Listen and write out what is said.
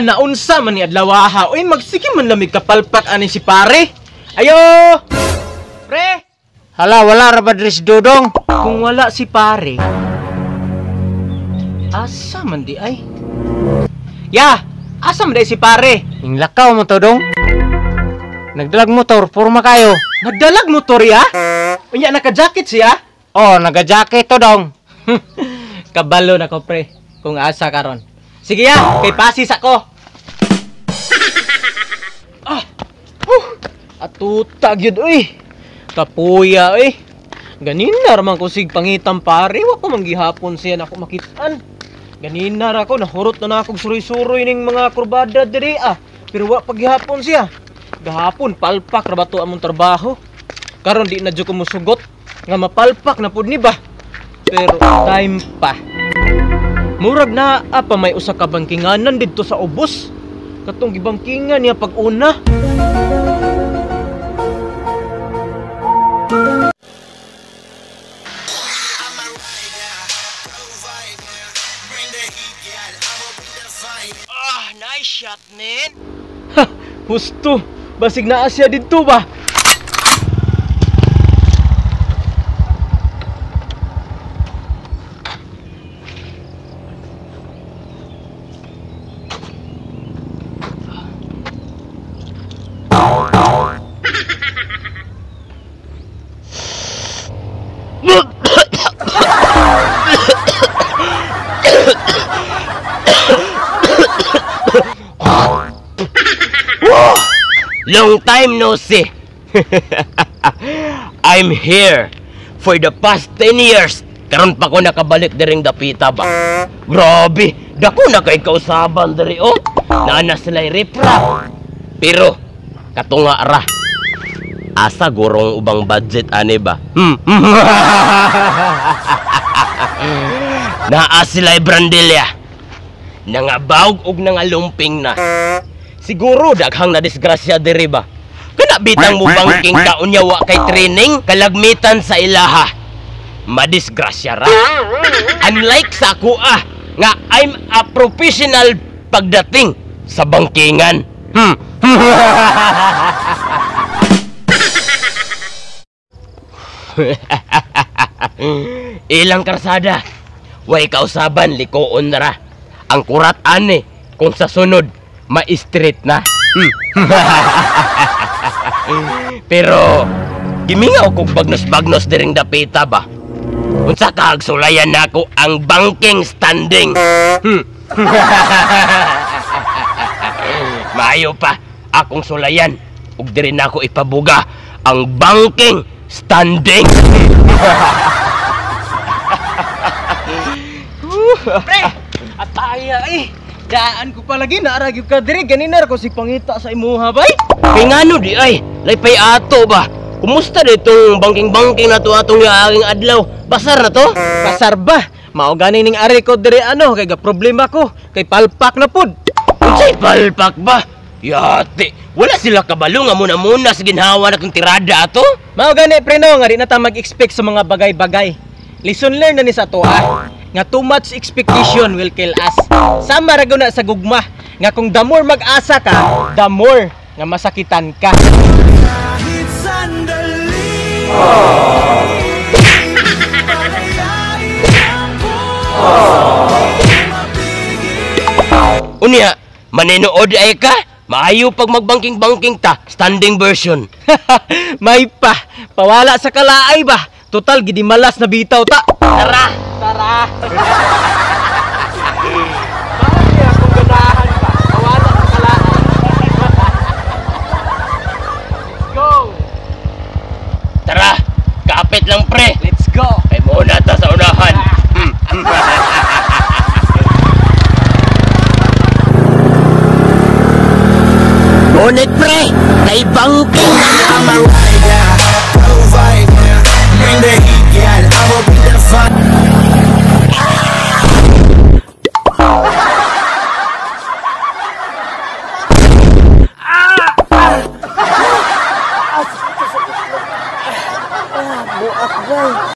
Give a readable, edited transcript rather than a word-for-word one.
naunsa man ni adlawaha. Uy, magsige man lamig kapalpak ani si pare. Ayo! Pre! Hala, wala ra ba diri si Dodong? Kung wala si pare, asa man di ay? Ya! Asa man di si pare? Ing lakaw mo to, Dong. Nagdalag motor, porma kayo. Nagdalag motor ya? Unya naka-jacket siya? Oh, naga-jacket to, Dong. Kabalo na ko pre, kung asa karon. Sige ya, kay pasis ako. Atuta gyud uy. Kapuya uy. Ganina ra man ko sig pangitan pare, wa pa man gihapon siya nako makitaan. Ganina ra ko nahurot na ako suroy-suroy ning mga kurbada diri Pero wa pa gihapon siya. Gahapon palpak ra bato among trabaho. Karon di na jud ko mosugot nga mapalpak na pud ni ba. Pero time pa. Murag na pa may usa ka bangkinganan didto sa ubos. Katong gibangkingan niya pag-una. Nice shot, man. Ha, husto. Basig na asya didto ba? Long time no see. I'm here for the past 10 years. Karon pa ko nakabalik diring dapita ba. Grabe, dako na kay kausaban diri Naana sila'y riprap. Pero katunga ra. Asa gurong ubang budget ani ba? Naa sila'y brandilya. Nangabawg og nangalumping na. Siguro daghang na disgrasya diri ba. Kana bitang mo bangking kaunya wa kay training kalagmitan sa ilaha. Madisgrasya ra. Unlike sa ako nga I'm a professional pagdating sa bangkingan. Ilang karsada. Way kausaban likoon ra. Ang kurat ani kung sa sunod ma-street na. Pero gimingaw kog bagnos-bagnos diring dapita ba. Unsa ka agsulayan nako ang banking standing. Maayo pa akong sulayan ug diri nako ipabuga ang banking standing. Pre, ataya daan ko palagi naaragyo ka diri ganina ko si pangita sa imuha bay. Kay ngano di ay, laypay ato ba? Kumusta ditong banking-banking na to atong aking adlaw? Basar na to? Basar ba? Mao gani ning ari ko diri kay ga problema ko kay palpak na pud. Unsay palpak ba? Yate, wala sila kabalo nga muna sa ginhawa na kong tirada ato? Mao gani pre no nga di na ta mag-expect sa mga bagay-bagay. Lesson learned na ni sa to nga too much expectation will kill us. Sama ra na sa gugma nga kung the more mag-asa ka, the more nga masakitan ka. Unya, maninood ay ka? Maayo pag magbangking-bangking ta, standing version. May pawala sa kalaay ba? Total gidi malas na bitaw ta. Tara! Bakit akong ganahan pa? Pawala sa kalaay. Go! Tara! Kapit lang pre! Let's go! Ay muna ta sa unahan. Ngunit pre! Kay bangking na I'm a rider, provider, bring the heat, girl, I will be the fun. Buak, boy.